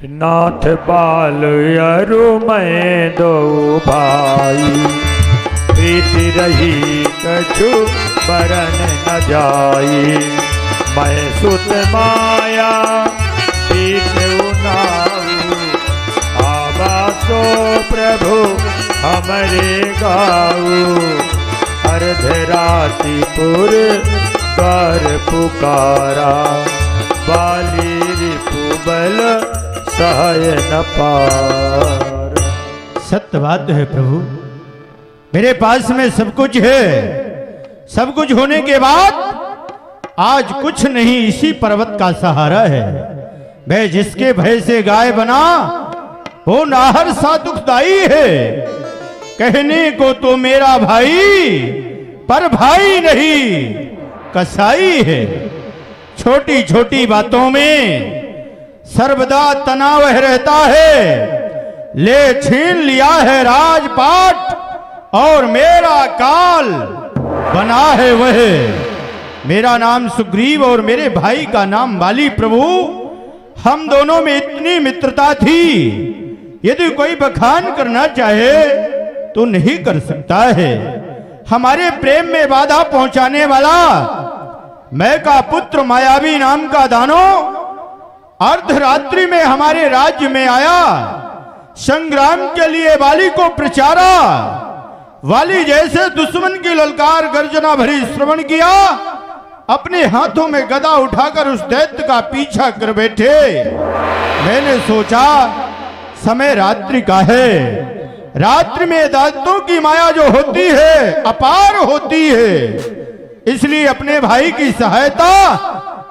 नाथ बाल अरु मैं दो भाई, प्रीति रही कछु बरन न जाई। मैं सुत माया पीठ उनाऊ, आवासो प्रभु हमरे गाऊ। अर्धराति पुर द्वार पुकारा, बाली रिपु बल सहाय न पार। सत्य बात है प्रभु, मेरे पास में सब कुछ है। सब कुछ होने के बाद आज कुछ नहीं, इसी पर्वत का सहारा है। मैं जिसके भय से गाय बना वो नाहर सा दुखदाई है। कहने को तो मेरा भाई, पर भाई नहीं कसाई है। छोटी छोटी बातों में सर्वदा तनाव रहता है। ले छीन लिया है राजपाट, और मेरा काल बना है वह। मेरा नाम सुग्रीव और मेरे भाई का नाम बाली। प्रभु, हम दोनों में इतनी मित्रता थी, यदि कोई बखान करना चाहे तो नहीं कर सकता है। हमारे प्रेम में बाधा पहुंचाने वाला मैं का पुत्र मायावी नाम का दानो अर्धरात्रि में हमारे राज्य में आया। संग्राम के लिए वाली को प्रचारा। वाली जैसे दुश्मन की ललकार गर्जना भरी श्रवण किया, अपने हाथों में गदा उठाकर उस दैत्य का पीछा कर बैठे। मैंने सोचा समय रात्रि का है। रात्रि में दैत्यों की माया जो होती है अपार होती है, इसलिए अपने भाई की सहायता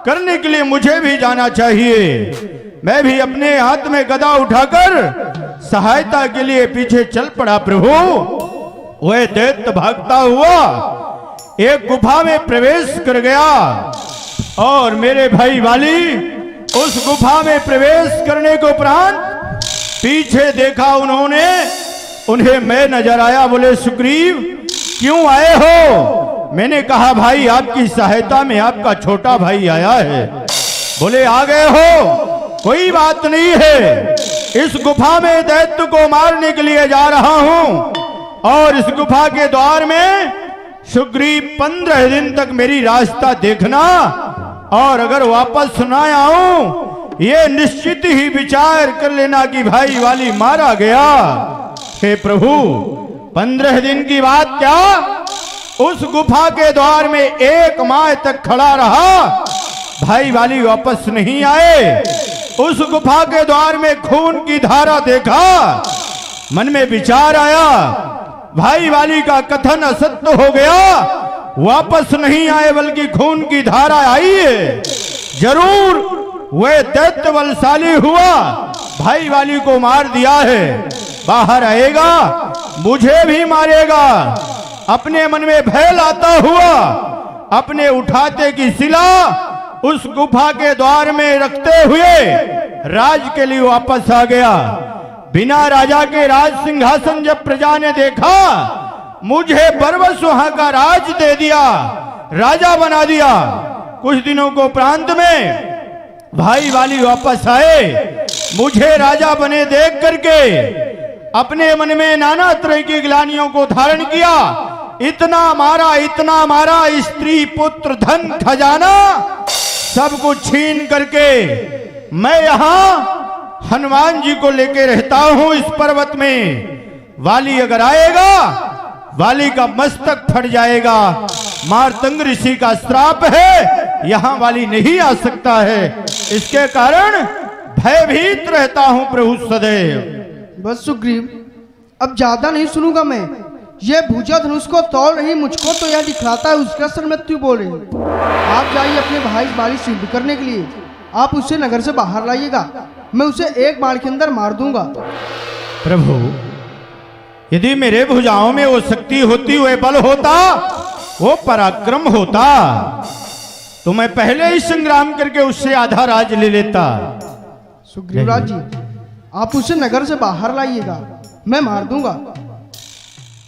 करने के लिए मुझे भी जाना चाहिए। मैं भी अपने हाथ में गदा उठाकर सहायता के लिए पीछे चल पड़ा। प्रभु, वह दैत्य भागता हुआ एक गुफा में प्रवेश कर गया, और मेरे भाई वाली उस गुफा में प्रवेश करने के उपरांत पीछे देखा उन्होंने, उन्हें मैं नजर आया। बोले, सुग्रीव क्यों आए हो? मैंने कहा, भाई आपकी सहायता में आपका छोटा भाई आया है। बोले, आ गए हो, कोई बात नहीं है। इस गुफा में दैत्य को मारने के लिए जा रहा हूं, और इस गुफा के द्वार में सुग्रीव 15 दिन तक मेरी रास्ता देखना, और अगर वापस न आऊं ये निश्चित ही विचार कर लेना कि भाई वाली मारा गया। हे प्रभु, 15 दिन की बात क्या, उस गुफा के द्वार में 1 माह तक खड़ा रहा। भाई वाली वापस नहीं आए। उस गुफा के द्वार में खून की धारा देखा। मन में विचार आया, भाई वाली का कथन असत्य हो गया। वापस नहीं आए बल्कि खून की धारा आई है। जरूर वह दैत्य बलशाली हुआ, भाई वाली को मार दिया है। बाहर आएगा, मुझे भी मारेगा। अपने मन में भय लाता हुआ अपने उठाते की शिला उस गुफा के द्वार में रखते हुए राज के लिए वापस आ गया। बिना राजा के राज सिंहासन जब प्रजा ने देखा, मुझे बरबस वहां का राज दे दिया, राजा बना दिया। कुछ दिनों को प्रांत में भाई वाली वापस आए। मुझे राजा बने देख करके अपने मन में नाना तरह की ग्लानियों को धारण किया। इतना मारा, स्त्री पुत्र धन खजाना सब कुछ छीन करके मैं यहाँ हनुमान जी को लेके रहता हूँ इस पर्वत में। वाली अगर आएगा, वाली का मस्तक फट जाएगा। मारतंग ऋषि का श्राप है, यहाँ वाली नहीं आ सकता है। इसके कारण भयभीत रहता हूँ प्रभु सदैव। बस सुग्रीव, अब ज्यादा नहीं सुनूंगा मैं। ये भुजा धनुष को तोड़ रही मुझको तो यह दिखलाता है उसका सर मृत्यु बोल रही। आप जाइए अपने भाई बाली सिद्ध करने के लिए, आप उसे नगर से बाहर लाइएगा। मैं उसे 1 बाण के अंदर मार दूंगा। प्रभु, यदि मेरे भुजाओं में वो शक्ति होती, वो बल होता, वो पराक्रम होता, तो मैं पहले ही संग्राम करके उससे आधा राज ले लेता। सुग्रीवराज जी, आप उसे नगर से बाहर लाइएगा, मैं मार दूंगा।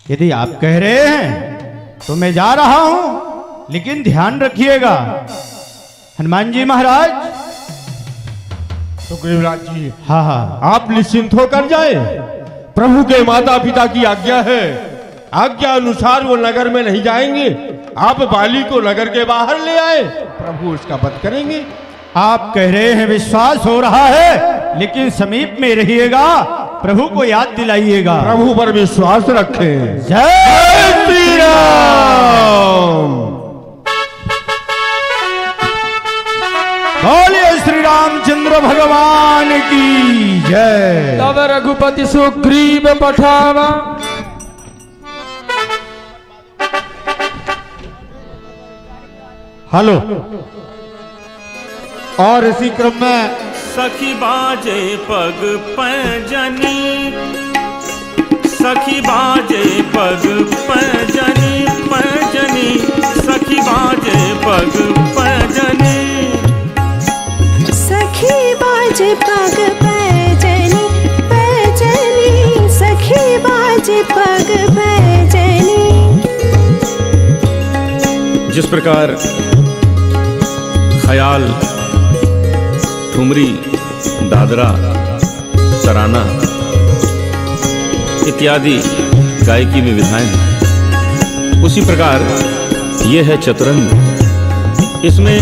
यदि आप कह रहे हैं तो मैं जा रहा हूं, लेकिन ध्यान रखिएगा हनुमान जी महाराज, सुग्रीवराज जी, हाँ हाँ, आप निश्चिंत होकर जाए। प्रभु के माता पिता की आज्ञा है, आज्ञा अनुसार वो नगर में नहीं जाएंगे। आप बाली को नगर के बाहर ले आए, प्रभु उसका वध करेंगे। आप कह रहे हैं विश्वास हो रहा है, लेकिन समीप में रहिएगा, प्रभु को याद दिलाइएगा। प्रभु पर विश्वास रखें। जय श्री राम। बोलिए श्री रामचंद्र भगवान की जय। तब रघुपति सुग्रीव पठावा हेलो। और इसी क्रम में सखी बाजे पग पैजनी, सखी बाजे पग पैजनी पैजनी, सखी बाजे पग पैजनी, सखी बाजे पग पैजनी पैजनी, सखी बाजे पग पैजनी। जिस प्रकार ख्याल, ठुमरी, दादरा, तराना इत्यादि गायकी में विधाएं हैं, उसी प्रकार ये है चतुरंग। इसमें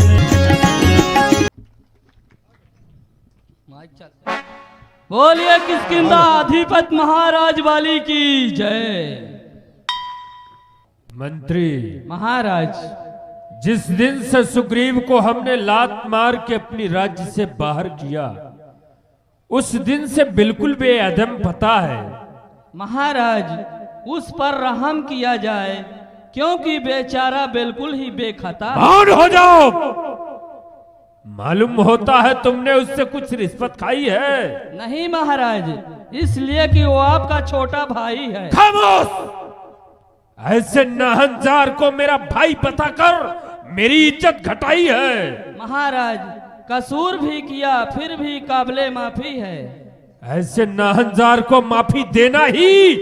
बोलिए किष्किंधा अधिपति महाराज वाली की जय। मंत्री, महाराज, जिस दिन से सुग्रीव को हमने लात मार के अपनी राज्य से बाहर किया, उस दिन से बिल्कुल बेअदम पता है। महाराज, उस पर रहम किया जाए, क्योंकि बेचारा बिल्कुल ही बेखता। मौन हो जाओ। मालूम होता है तुमने उससे कुछ रिश्वत खाई है। नहीं महाराज, इसलिए कि वो आपका छोटा भाई है। खामोश। ऐसे नाहनजार को मेरा भाई बताकर मेरी इज्जत घटाई है। महाराज, कसूर भी किया, फिर भी काबिले माफी है। ऐसे नाहनजार को माफी देना ही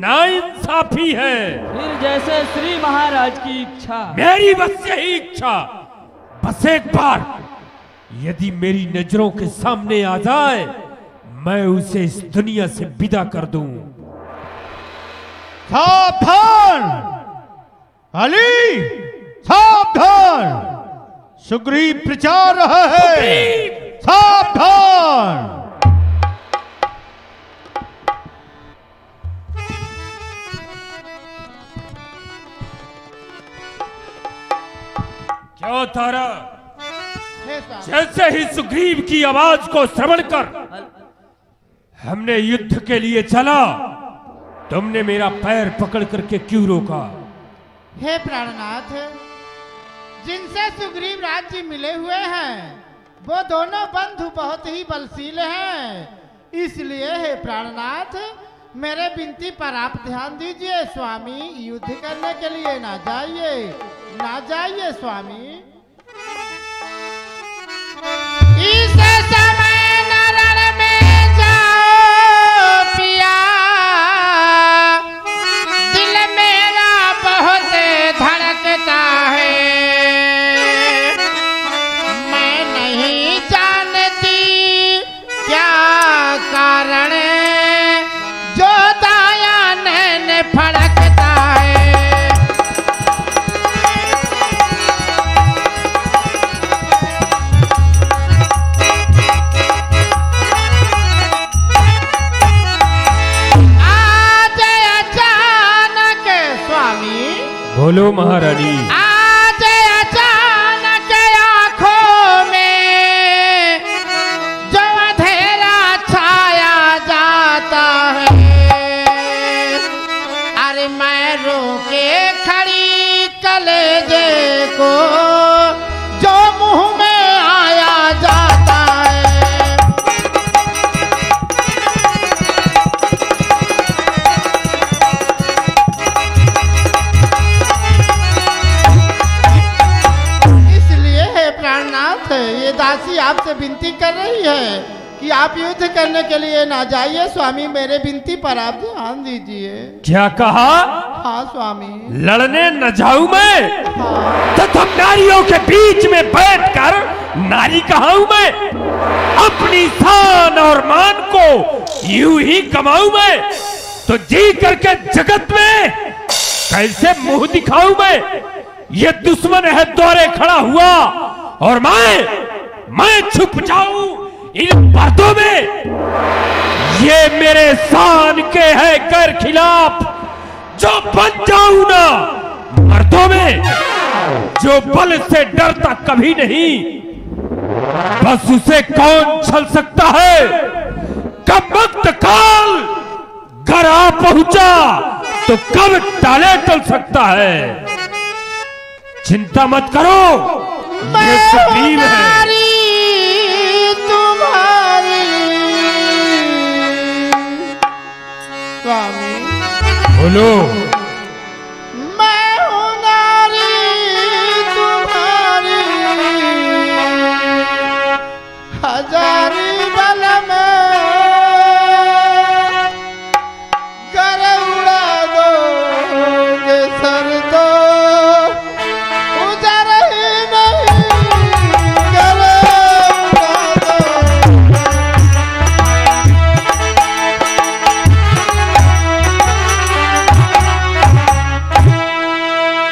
नाइंसाफी है। फिर जैसे श्री महाराज की इच्छा। मेरी बस यही इच्छा, बस एक बार यदि मेरी नजरों के सामने आ जाए, मैं उसे इस दुनिया से विदा कर दूं। सावधान अली, सावधान, सुग्रीव प्रचार रहा है। सावधान। क्यों तारा? जैसे ही सुग्रीव की आवाज को श्रवण कर हमने युद्ध के लिए चला, तुमने मेरा पैर पकड़ करके क्यों रोका? हे प्राणनाथ, जिनसे सुग्रीव राज्य मिले हुए हैं, वो दोनों बंधु बहुत ही बलशील हैं। इसलिए हे प्राणनाथ, मेरे विनती पर आप ध्यान दीजिए। स्वामी, युद्ध करने के लिए ना जाइए, ना जाइए स्वामी। इस समय नरण में जाओ पिया, दिल मेरा बहुत धड़कता है। मैं नहीं जानती क्या कारण जो दाया नैन फड़कता है। बोलो महारानी। आज अचानक आंखों में जो अंधेरा छाया जाता है, अरे मैं रोके खड़ी कलेजे को जो मुंह में आया जाता है। प्राणनाथ, ये दासी आपसे विनती कर रही है कि आप युद्ध करने के लिए ना जाइए। स्वामी, मेरे विनती पर आप ध्यान दीजिए। क्या कहा? हाँ स्वामी। लड़ने न जाऊं मैं? हाँ। तो तुम नारियों के बीच में बैठकर नारी कहाँ हूं मैं? अपनी शान और मान को यूं ही कमाऊं मैं तो जी करके जगत में कैसे मुंह दिखाऊं मैं? ये दुश्मन है द्वारे खड़ा हुआ और मैं छुप जाऊं इन बातों में। ये मेरे शान के है कर खिलाफ जो बन जाऊं ना मर्दों में। जो बल से डरता कभी नहीं बस उसे कौन छल सकता है? कब वक्त काल घर आ पहुंचा तो कब टाले टल सकता है? चिंता मत करो, ये सुग्रीव है। तुम्हारी स्वामी बोलो। मैं हूं नारी तुम्हारी, हजारी बल में गर उड़ा दोगे सर तो उधर ही नहीं गर उड़ा दो।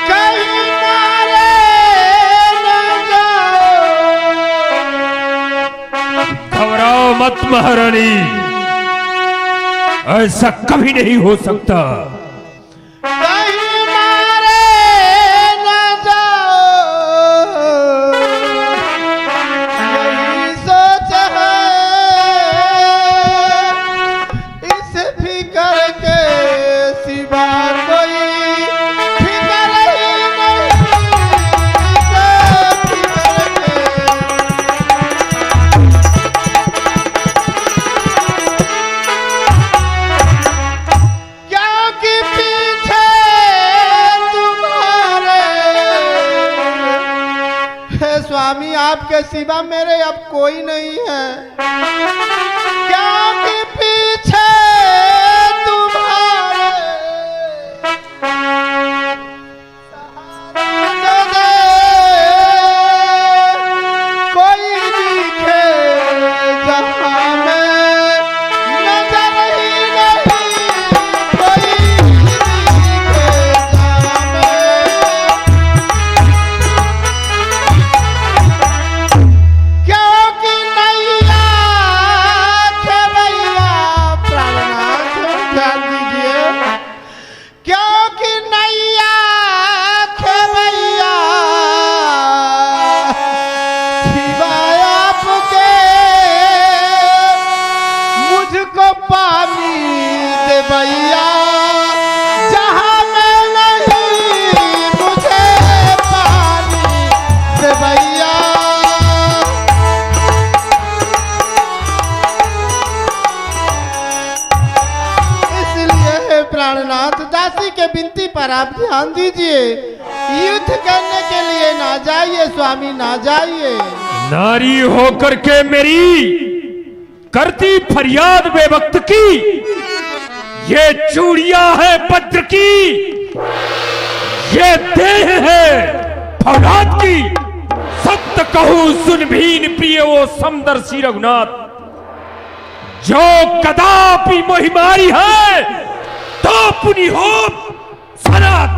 कहीं मारे न जाओ। घबराओ मत महारानी, ऐसा कभी नहीं हो सकता। कहीं मारे न जाओ, यही सोच है इस फिकर के सिवा कोई फिकर ही नहीं। इस फिकर के क्योंकि पीछे तुम्हारे हे स्वामी आपके सिवा मेरे अब कोई नहीं है। क्योंकि पीछे तुम्हारे सहारा दे कोई दिखे जहां में नजर ही नहीं। कोई दिखे जहां में, क्योंकि नैया खेवैया प्राणनाथ ध्यान दीजिए। क्योंकि नैया खेवैया सिवाय आपके मुझको पानी दे भैया जहां मैं नहीं मुझे पानी दे भैया। इसलिए हे प्राणनाथ दासी के विनती पर आप ध्यान दीजिए। युद्ध करने के लिए ना जाइए स्वामी, ना जाइए। नारी होकर के मेरी करती फरियाद बेवक्त की। ये चूड़ियां है वज्र की, ये देह है फौलाद की। सत्य कहूं सुन भीन प्रिय वो समदर्शी रघुनाथ। जो कदापि मोहिमारी है तो पुनि हो सनात।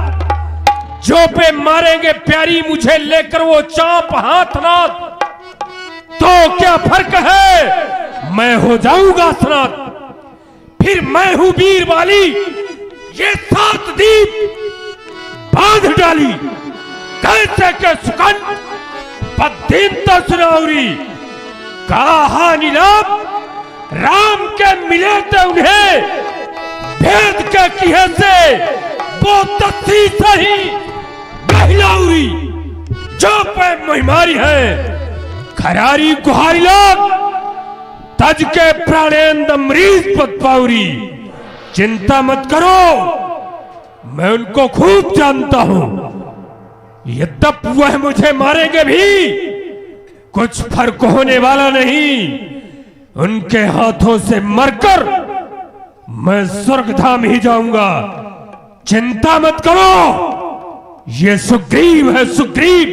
जो पे मारेंगे प्यारी मुझे लेकर वो चांप हाथ नाथ। तो क्या फर्क है मैं हो जाऊंगा सनात। फिर मैं हूं वीर वाली, ये 7 दीप बांध डाली। कैसे के सुकंठ पद्दीनता सुनाउरी। कहा नीलाम राम के मिले थे उन्हें भेद के किहे से वो तस्सी सही बहिलाउरी। जो पे महिमारी है खरारी गुहारी लोग तज के प्राणेंद मरीज पद पाउरी। चिंता मत करो, मैं उनको खूब जानता हूं। यद्यप वह मुझे मारेंगे भी कुछ फर्क होने वाला नहीं। उनके हाथों से मरकर मैं स्वर्गधाम ही जाऊंगा। चिंता मत करो, ये सुग्रीव है सुग्रीव।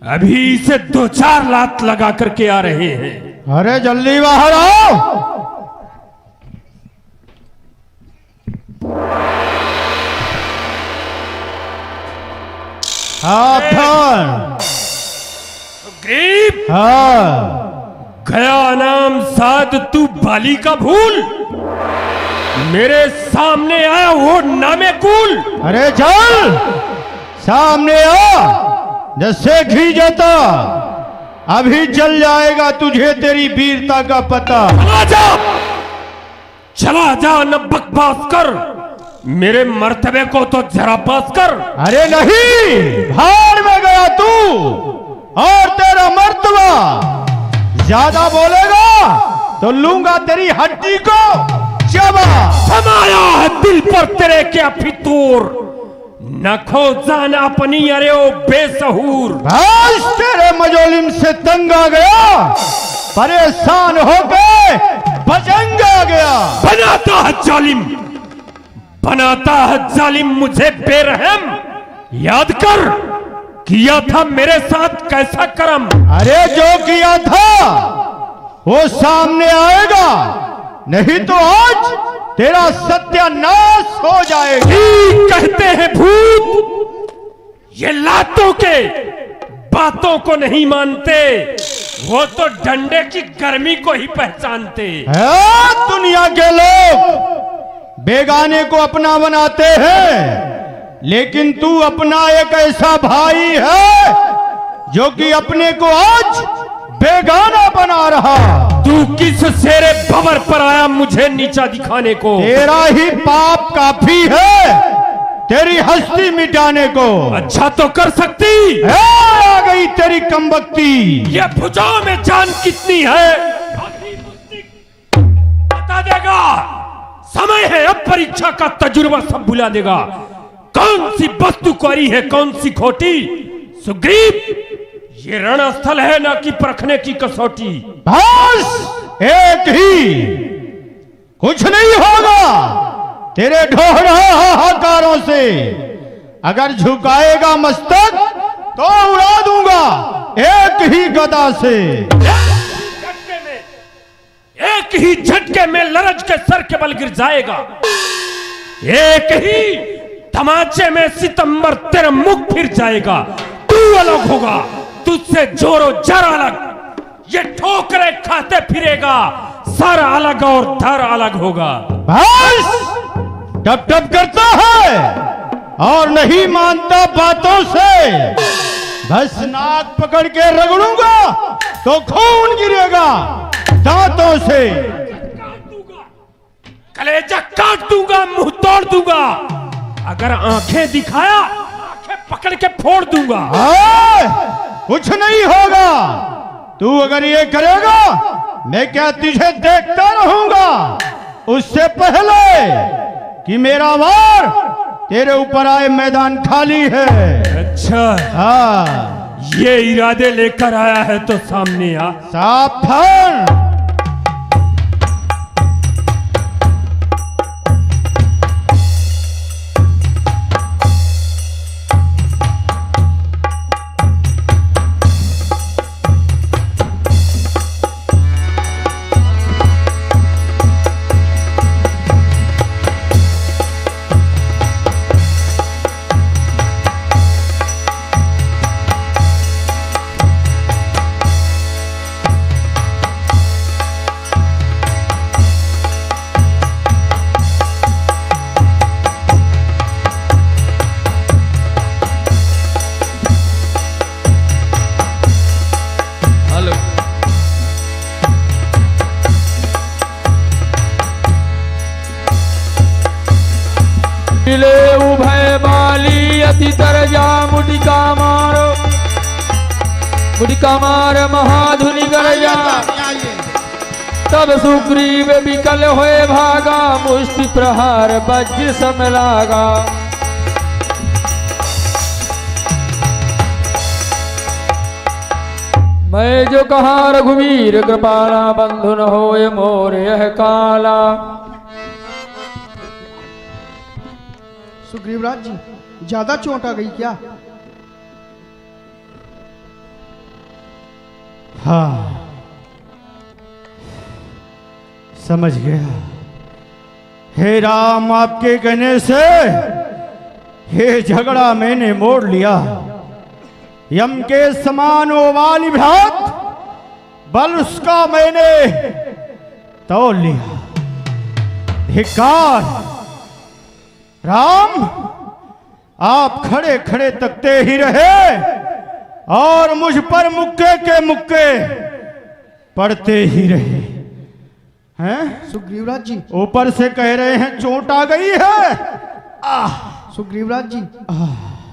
अभी इसे 2-4 लात लगा करके आ रहे हैं। अरे जल्दी बाहर आओ। हाँ सुग्रीव, हाँ गया नाम साध तू बाली का भूल, मेरे सामने आया वो नामे कुल। अरे चल सामने आ, जैसे घी जाता अभी चल जाएगा तुझे तेरी वीरता का पता। चला जा न बकवास कर, मेरे मर्तबे को तो जरा पास कर। अरे नहीं, भाड़ में गया तू और तेरा मर्तबा। ज्यादा बोलेगा तो लूंगा तेरी हड्डी को चबा। समाया है दिल पर तेरे क्या फितूर, न खो जान अपनी अरे ओ बेसहूर। बस तेरे मजोलिम से तंग आ गया, परेशान होके बजंग आ गया। बनाता है जालिम, बनाता है जालिम मुझे बेरहम। याद कर किया था मेरे साथ कैसा करम। अरे जो किया था वो सामने आएगा, नहीं तो आज तेरा सत्यानाश हो जाएगा। ठीक कहते हैं भूत, ये लातों के बातों को नहीं मानते, वो तो डंडे की गर्मी को ही पहचानते। दुनिया के लोग बेगाने को अपना बनाते हैं, लेकिन तू अपना एक ऐसा भाई है जो कि अपने को आज बेगाना बना रहा। तू किस शेरे भंवर पर आया मुझे नीचा दिखाने को? तेरा ही पाप काफी है तेरी हस्ती मिटाने को। अच्छा तो कर सकती, आ गई तेरी कमबख्ती। ये भुजाओं में जान कितनी है बता देगा। समय है अब परीक्षा का, तजुर्बा सब बुला देगा। कौन सी वस्तु कोरी है कौन सी खोटी। सुग्रीव, ये रणस्थल है ना कि परखने की कसौटी। बस एक ही, कुछ नहीं होगा तेरे ढोढ़ा हाहाकारों से। अगर झुकाएगा मस्तक तो उड़ा दूंगा एक ही गदा से। एक ही झटके में लरज के सर के बल गिर जाएगा। एक ही तमाचे में सितंबर तेरा मुख फिर जाएगा। तू अलग होगा, तुझसे जोरो जर अलग। ये ठोकरे खाते फिरेगा, सर अलग और धर अलग होगा। बस टप टप करता है और नहीं मानता बातों से। बस नाक पकड़ के रगड़ूंगा तो खून गिरेगा दांतों से। कलेजा काट दूंगा, मुंह तोड़ दूंगा। अगर आंखें दिखाया आंखें पकड़ के फोड़ दूंगा। कुछ नहीं होगा, तू अगर ये करेगा मैं क्या तुझे देखता रहूंगा। उससे पहले कि मेरा वार तेरे ऊपर आए मैदान खाली है। अच्छा, हाँ ये इरादे लेकर आया है तो सामने आ। सावधान। मिले उभय बाली अति तरजा मुटिका मार महाधुनि गरजा। तब सुग्रीव विकल होए भागा, मुष्टि प्रहार वज्र सम लागा। मैं जो कहा रघुवीर कृपाला, बंधु न होए मोर यह काला। सुग्रीवराज जी, ज्यादा चोट आ गई क्या? हाँ, समझ गया। हे राम, आपके कहने से ये झगड़ा मैंने मोड़ लिया। यम के समान वो वाली भ्रात बल उसका मैंने तोड़ लिया। धिक्कार! राम, आप खड़े खड़े तकते ही रहे और मुझ पर मुक्के के मुक्के पड़ते ही रहे हैं। सुग्रीवराज जी, ऊपर से कह रहे हैं चोट आ गई है। सुग्रीवराज जी,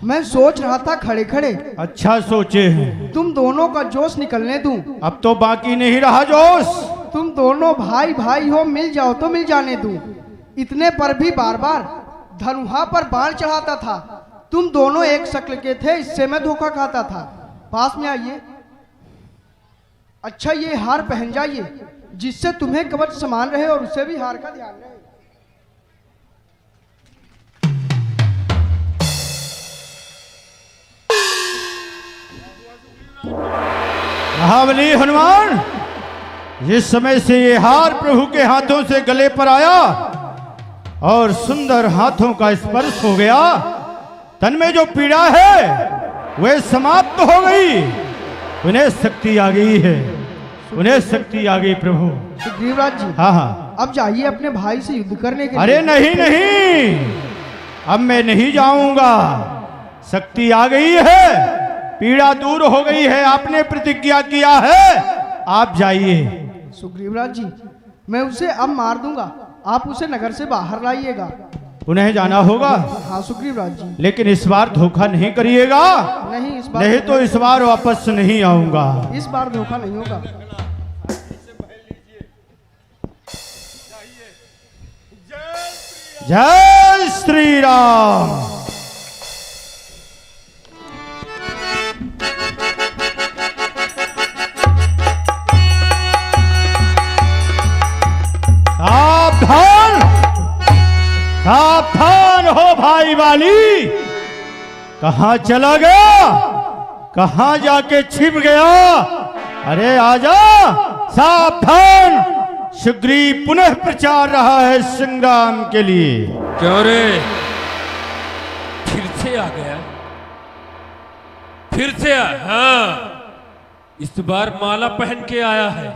मैं सोच रहा था खड़े खड़े अच्छा सोचे हैं। तुम दोनों का जोश निकलने दूं। अब तो बाकी नहीं रहा जोश। तुम दोनों भाई भाई हो, मिल जाओ तो मिल जाने दूं। इतने पर भी बार बार धनुहा पर बाण चढ़ाता था। तुम दोनों एक शक्ल के थे, इससे मैं धोखा खाता था। पास में आइए। अच्छा, ये हार पहन जाइए जिससे तुम्हें कवच समान रहे और उसे भी हार का ध्यान रहे। महाबली हनुमान, जिस समय से ये हार प्रभु के हाथों से गले पर आया और सुंदर हाथों का स्पर्श हो गया, तन में जो पीड़ा है वह समाप्त हो गई। उन्हें शक्ति आ गई है, उन्हें शक्ति आ गई प्रभु। सुग्रीवराज जी, हाँ हाँ, अब जाइए अपने भाई से युद्ध करने के अरे लिए। नहीं नहीं, अब मैं नहीं जाऊंगा। शक्ति आ गई है, पीड़ा दूर हो गई है, आपने प्रतिज्ञा किया है, आप जाइए। सुग्रीवराज जी, मैं उसे अब मार दूंगा, आप उसे नगर से बाहर लाइएगा। उन्हें जाना होगा। हाँ सुग्रीवराज जी। लेकिन इस बार धोखा नहीं करिएगा। नहीं, इस बार नहीं तो इस बार वापस नहीं आऊंगा। इस बार धोखा नहीं होगा। जय श्री राम। सावधान, सावधान हो भाई वाली। कहां चला गया, कहां जाके छिप गया? अरे आजा, सावधान। सुग्रीव पुनः प्रचार रहा है संग्राम के लिए। क्यों रे, फिर से आ गया? फिर से हाँ, इस बार माला पहन के आया है,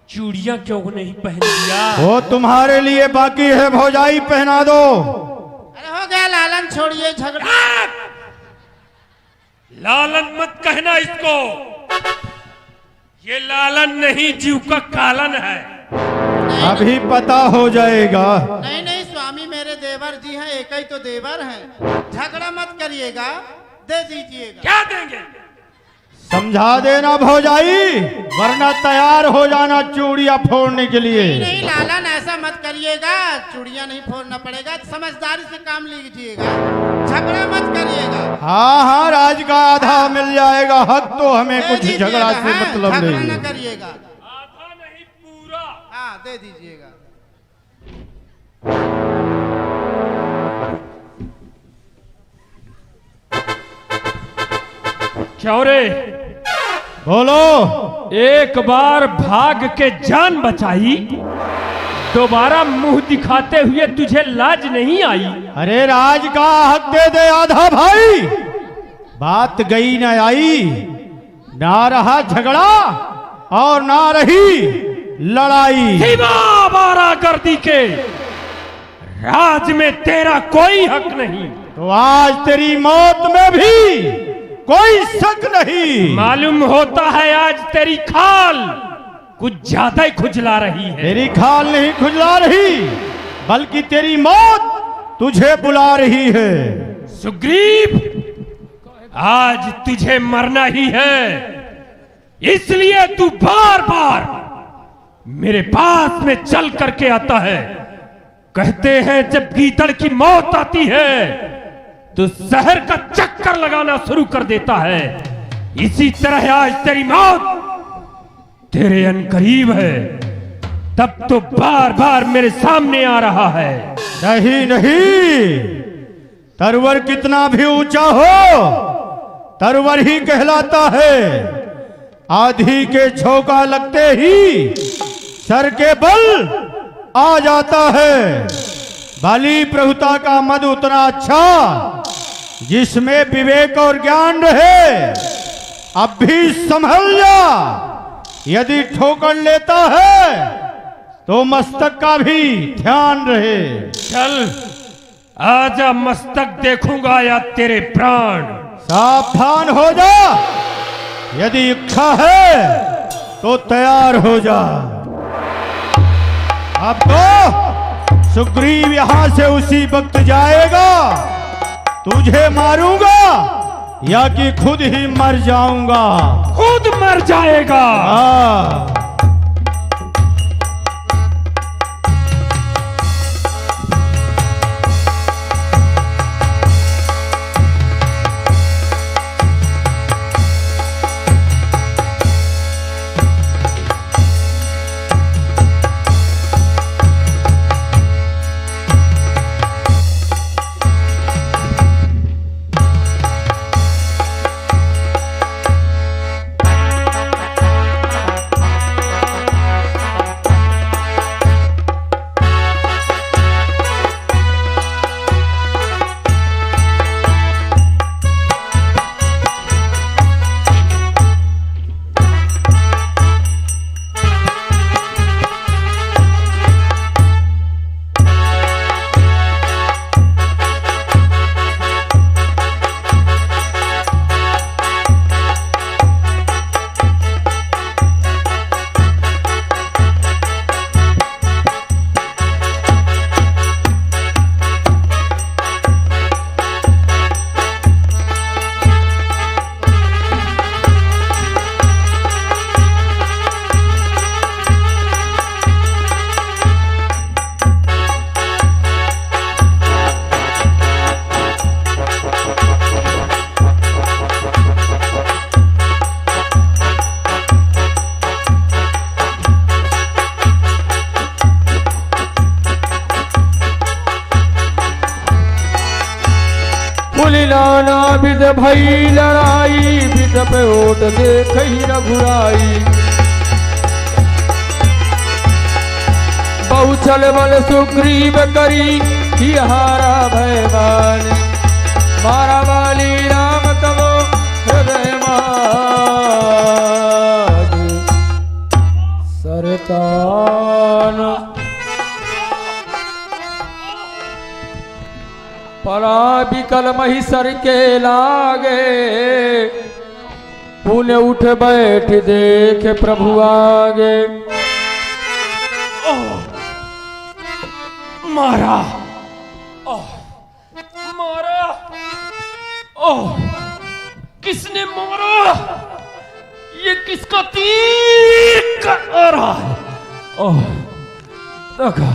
चूड़ियां क्यों नहीं पहन दिया? वो तुम्हारे लिए बाकी है, भौजाई पहना दो। अरे हो गया लालन, छोड़िए झगड़ा। लालन मत कहना इसको, ये लालन नहीं, जीव का कालन है। अभी पता हो जाएगा। नहीं नहीं स्वामी, मेरे देवर जी हैं, एक ही तो देवर हैं। झगड़ा मत करिएगा, दे दीजिएगा। क्या देंगे? समझा देना भौजाई, वरना तैयार हो जाना चूड़ियां फोड़ने के लिए। नहीं लालन, ऐसा मत करिएगा, चूड़ियां नहीं फोड़ना पड़ेगा, समझदारी से काम लीजिएगा, झगड़ा मत करिएगा। हाँ हाँ, राज का आधा मिल जाएगा, हक तो हमें दे कुछ दीजिएगा, झगड़ा से हाँ, मतलब झगड़ा नहीं। न करिएगा, आधा नहीं पूरा। हाँ दे दीजिएगा। क्यों रे, बोलो। एक बार भाग के जान बचाई, दोबारा मुंह दिखाते हुए तुझे लाज नहीं आई? अरे राज का हक दे दे आधा भाई। बात गई न आई, ना रहा झगड़ा और ना रही लड़ाई। बारा गर्दी के राज में तेरा कोई हक नहीं। तो आज तेरी मौत में भी कोई शक नहीं। मालूम होता है आज तेरी खाल कुछ ज्यादा ही खुजला रही है। तेरी खाल नहीं खुजला रही, बल्कि तेरी मौत तुझे बुला रही है। सुग्रीव, आज तुझे मरना ही है, इसलिए तू बार बार मेरे पास में चल करके आता है। कहते हैं जब गीदड़ की मौत आती है तो शहर का चक्कर लगाना शुरू कर देता है। इसी तरह आज तेरी मौत तेरे अनकरीब है, तब तो बार बार मेरे सामने आ रहा है। नहीं नहीं, तरवर कितना भी ऊंचा हो तरवर ही कहलाता है। आधी के झोंका लगते ही सर के बल आ जाता है। बाली प्रभुता का मद उतना अच्छा जिसमें विवेक और ज्ञान रहे। अब भी संभल जा, यदि ठोकर लेता है तो मस्तक का भी ध्यान रहे। चल आजा, मस्तक देखूंगा या तेरे प्राण। सावधान हो जा, यदि इच्छा है तो तैयार हो जा। अब तो सुग्रीव यहां से उसी वक्त जाएगा। तुझे मारूंगा या कि खुद ही मर जाऊंगा? खुद मर जाएगा। हाँ। नाना विध भई लड़ाई, विध पे ओट देख ही रघुराई। बहु छल बल सुग्रीव करी, ही हारा भयवान। मारा वाली राम तब हृदय मागे, सरतान परा बिकल महिसर के लागे। पुण्य उठ बैठ देख प्रभु आगे। मारा, मारा, किसने मारा? ये किसका तीर आ रहा है? दगा,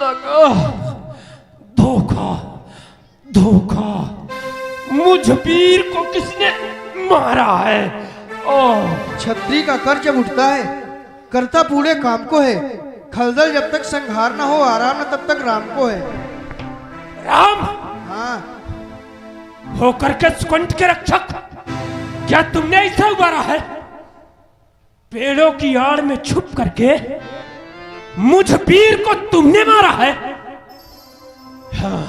दगा, धोखा, धोखा। मुझ वीर को किसने मारा है? छत्री का कर जब उठता है, करता पूरे काम को है। खलदल जब तक संहार न हो, आराम न तब तक राम को है। राम? हाँ। होकर के सुकंठ के रक्षक, क्या तुमने ऐसा उबारा है? पेड़ों की आड़ में छुप करके मुझ वीर को तुमने मारा है? हाँ,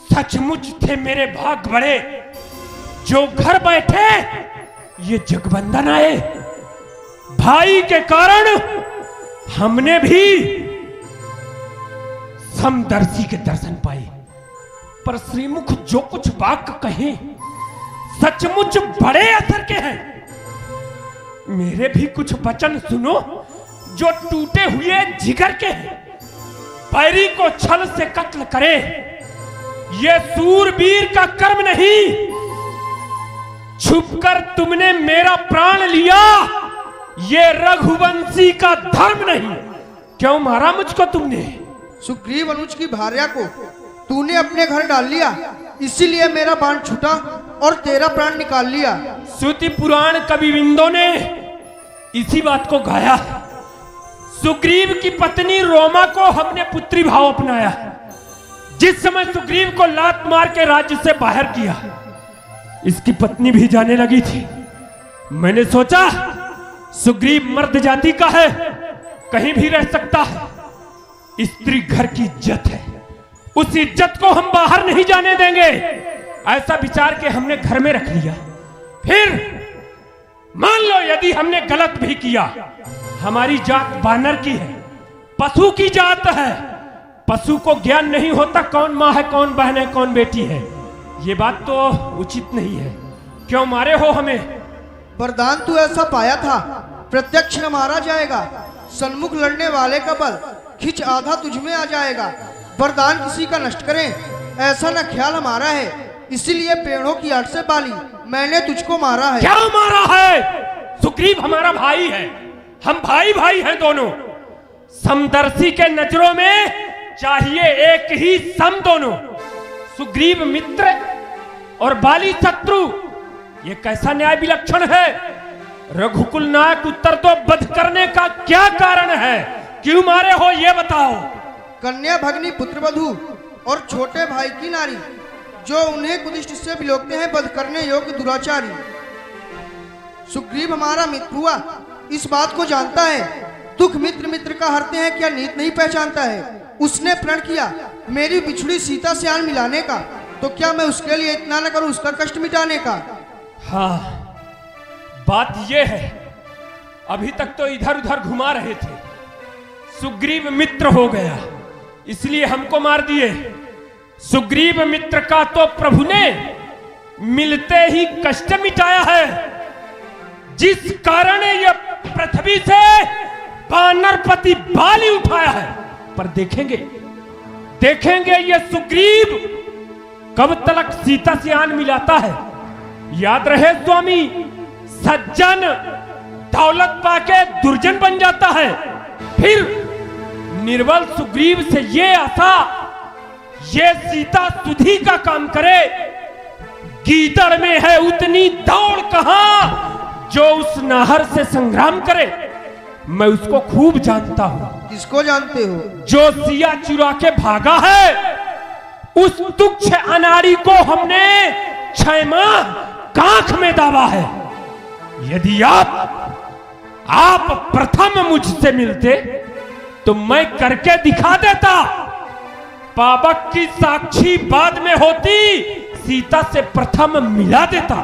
सचमुच थे मेरे भाग बड़े, जो घर बैठे ये जगबंधन आए। भाई के कारण हमने भी समदर्शी के दर्शन पाए, पर श्रीमुख जो कुछ वाक्य कहे सचमुच बड़े असर के हैं। मेरे भी कुछ वचन सुनो जो टूटे हुए जिगर के हैं। पैरी को छल से कत्ल करे, ये सूरवीर का कर्म नहीं। छुपकर तुमने मेरा प्राण लिया, ये रघुवंशी का धर्म नहीं। क्यों मारा मुझको तुमने? सुग्रीव अनुज की भार्या को तूने अपने घर डाल लिया, इसीलिए मेरा बाण छूटा और तेरा प्राण निकाल लिया। श्रुति पुराण कविविंदों ने इसी बात को गाया। सुग्रीव की पत्नी रोमा को हमने पुत्री भाव अपनाया। जिस समय सुग्रीव को लात मार के राज्य से बाहर किया, इसकी पत्नी भी जाने लगी थी। मैंने सोचा सुग्रीव मर्द जाति का है, कहीं भी रह सकता है। स्त्री घर की इज्जत है, उस इज्जत को हम बाहर नहीं जाने देंगे। ऐसा विचार के हमने घर में रख लिया। फिर मान लो यदि हमने गलत भी किया, हमारी जात बानर की है, पशु की जात है। पशु को ज्ञान नहीं होता कौन माँ है, कौन बहन है, कौन बेटी है। ये बात तो उचित नहीं है। क्यों मारे हो हमें? वरदान तू ऐसा पाया था, प्रत्यक्ष न मारा जाएगा। सन्मुख लड़ने वाले का बल खिंच आधा तुझ में आ जाएगा। वरदान किसी का नष्ट करें ऐसा न ख्याल हमारा है, इसीलिए पेड़ों की आड़ से बाली मैंने तुझको मारा है। क्या मारा है? सुग्रीव हमारा भाई है, हम भाई भाई हैं दोनों। समदर्शी के नजरों में चाहिए एक ही सम दोनों। सुग्रीव मित्र और बाली शत्रु, ये कैसा न्याय विलक्षण है? रघुकुल नायक उत्तर तो वध करने का क्या कारण है? क्यों मारे हो ये बताओ। कन्या भगनी पुत्र वधू और छोटे भाई की नारी, जो उन्हें कुदिष्ट से बिलोकते हैं वध करने योग्य दुराचारी। सुग्रीव हमारा मित्र हुआ, इस बात को जानता है। दुख मित्र मित्र का हरते हैं, क्या नीत नहीं पहचानता है? उसने प्रण किया मेरी बिछड़ी सीता से आन मिलाने का, तो क्या मैं उसके लिए इतना न करूं उसका कष्ट मिटाने का? हाँ, बात यह है, अभी तक तो इधर उधर घुमा रहे थे। सुग्रीव मित्र हो गया इसलिए हमको मार दिए। सुग्रीव मित्र का तो प्रभु ने मिलते ही कष्ट मिटाया है, जिस कारण यह पृथ्वी से वानरपति बाली उठाया है। पर देखेंगे ये सुग्रीव कब तक सीता से आन मिलाता है। याद रहे स्वामी, सज्जन दौलत पाके दुर्जन बन जाता है। फिर निर्बल सुग्रीव से ये आशा, ये सीता सुधी का काम करे। गीदड़ में है उतनी दौड़ कहां जो उस नाहर से संग्राम करे। मैं उसको खूब जानता हूं। किसको जानते हो? जो सिया चुरा के भागा है, उस तुच्छ अनाड़ी को हमने 6 माह कांख में दाबा है। यदि आप प्रथम मुझसे मिलते तो मैं करके दिखा देता। पावक की साक्षी बाद में होती, सीता से प्रथम मिला देता।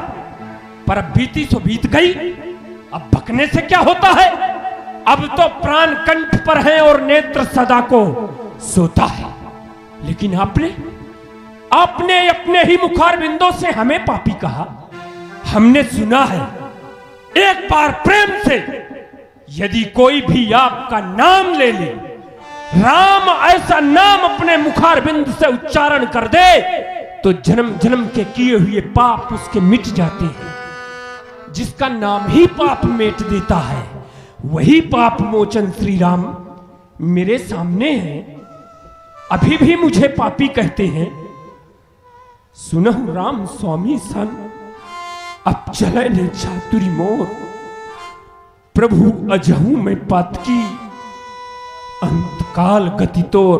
पर अब बीती सो बीत गई, अब बकने से क्या होता है? अब तो प्राण कंठ पर है और नेत्र सदा को सोता है। लेकिन आपने अपने ही मुखार बिंदों से हमें पापी कहा। हमने सुना है एक बार प्रेम से, यदि कोई भी आपका नाम ले ले, राम ऐसा नाम अपने मुखार बिंद से उच्चारण कर दे, तो जन्म जन्म के किए हुए पाप उसके मिट जाते हैं। जिसका नाम ही पाप मेट देता है, वही पाप मोचन श्री राम मेरे सामने है। अभी भी मुझे पापी कहते हैं। सुनहु राम स्वामी सन, अब चले ने चातुरी मोर। प्रभु अजहू में पातकी, अंतकाल गति तोर।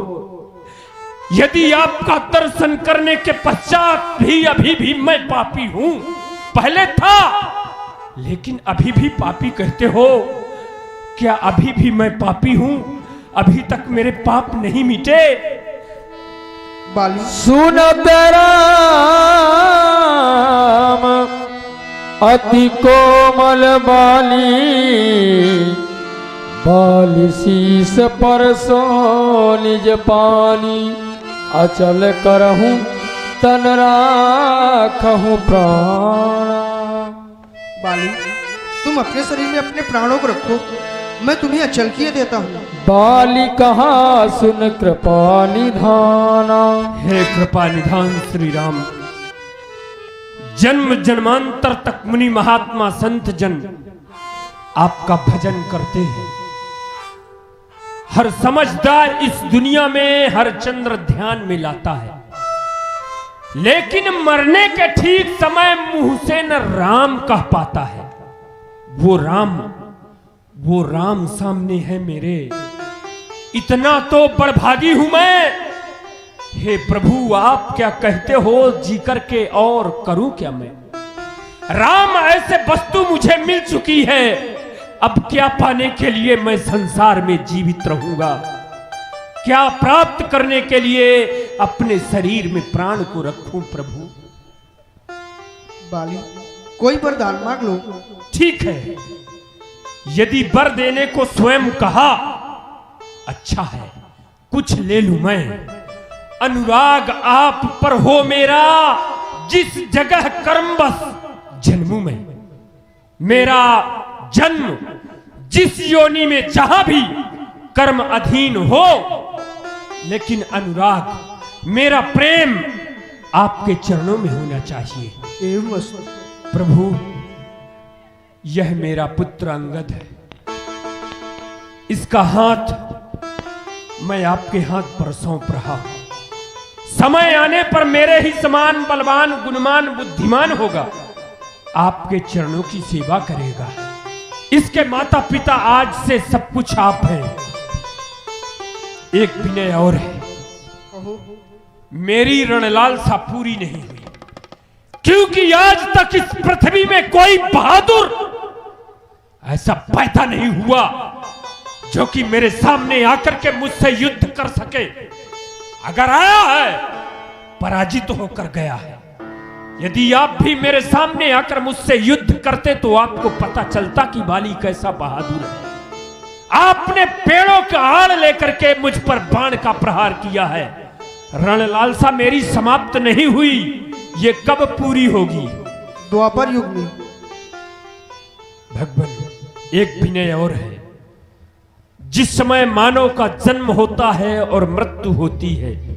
यदि आपका दर्शन करने के पश्चात भी अभी भी मैं पापी हूं, पहले था लेकिन अभी भी पापी कहते हो। क्या अभी भी मैं पापी हूं? अभी तक मेरे पाप नहीं मिटे? बाली सुनत राम अति कोमल बाली, बाली शीस पर सो निज पानी। अचल करहूं तन राखहूं प्राण। बाली, तुम अपने शरीर में अपने प्राणों को रखो, मैं तुम्हें अचल किए देता हूँ। बाली कहा सुन कृपा निधाना। हे कृपा निधान श्री राम, जन्म जन्मांतर तक मुनि महात्मा संत जन आपका भजन करते हैं। हर समझदार इस दुनिया में हर चंद्र ध्यान में लाता है, लेकिन मरने के ठीक समय मुंह से न राम कह पाता है। वो राम सामने है मेरे, इतना तो बड़भागी हूं मैं। हे प्रभु, आप क्या कहते हो जी करके, और करूं क्या मैं? राम ऐसे वस्तु मुझे मिल चुकी है, अब क्या पाने के लिए मैं संसार में जीवित रहूंगा? क्या प्राप्त करने के लिए अपने शरीर में प्राण को रखूं प्रभु? बाली, कोई वरदान मांग लो। ठीक है, यदि वर देने को स्वयं कहा, अच्छा है, कुछ ले लूं मैं। अनुराग आप पर हो मेरा, जिस जगह कर्मवश जन्मू मैं। मेरा जन्म जिस योनि में जहां भी कर्म अधीन हो, लेकिन अनुराग मेरा प्रेम आपके चरणों में होना चाहिए। एवं अस्तु। प्रभु, यह मेरा पुत्र अंगद है, इसका हाथ मैं आपके हाथ पर सौंप रहा हूं। समय आने पर मेरे ही समान बलवान, गुणवान, बुद्धिमान होगा, आपके चरणों की सेवा करेगा। इसके माता पिता आज से सब कुछ आप हैं। एक विनय और है, मेरी रणलालसा पूरी नहीं हुई, क्योंकि आज तक इस पृथ्वी में कोई बहादुर ऐसा पैदा नहीं हुआ जो कि मेरे सामने आकर के मुझसे युद्ध कर सके। अगर आया है, पराजित होकर गया है। यदि आप भी मेरे सामने आकर मुझसे युद्ध करते तो आपको पता चलता कि बाली कैसा बहादुर है। आपने पेड़ों का आड़ लेकर के मुझ पर बाण का प्रहार किया है। रणलालसा मेरी समाप्त नहीं हुई, ये कब पूरी होगी? द्वापर युग में। भगवान, एक विनय और है, जिस समय मानव का जन्म होता है और मृत्यु होती है,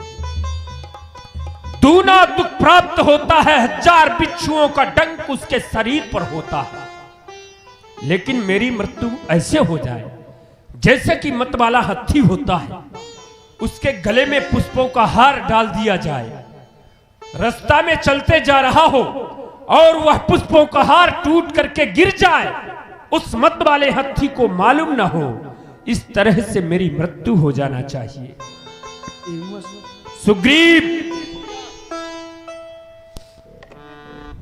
दूना दुख प्राप्त होता है। 1000 बिच्छुओं का डंक उसके शरीर पर होता है। लेकिन मेरी मृत्यु ऐसे हो जाए जैसे कि मतवाला हाथी होता है, उसके गले में पुष्पों का हार डाल दिया जाए, रास्ता में चलते जा रहा हो और वह पुष्पों का हार टूट करके गिर जाए, उस मत वाले हाथी को मालूम ना हो। इस तरह से मेरी मृत्यु हो जाना चाहिए। सुग्रीव,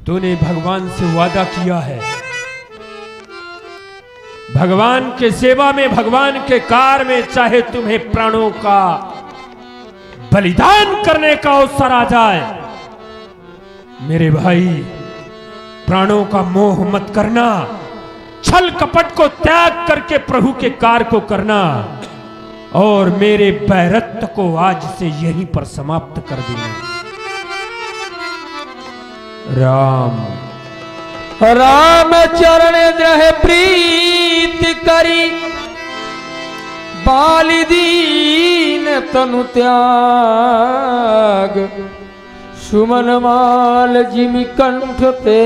तूने भगवान से वादा किया है, भगवान के सेवा में, भगवान के कार्य में, चाहे तुम्हें प्राणों का बलिदान करने का अवसर आ जाए, मेरे भाई प्राणों का मोह मत करना। छल कपट को त्याग करके प्रभु के कार्य को करना और मेरे बैरत्व को आज से यहीं पर समाप्त कर देना। राम राम चरण द्रह प्रीत करी, बाली दीन तनु त्याग, सुमन माल जिमि कंठ पे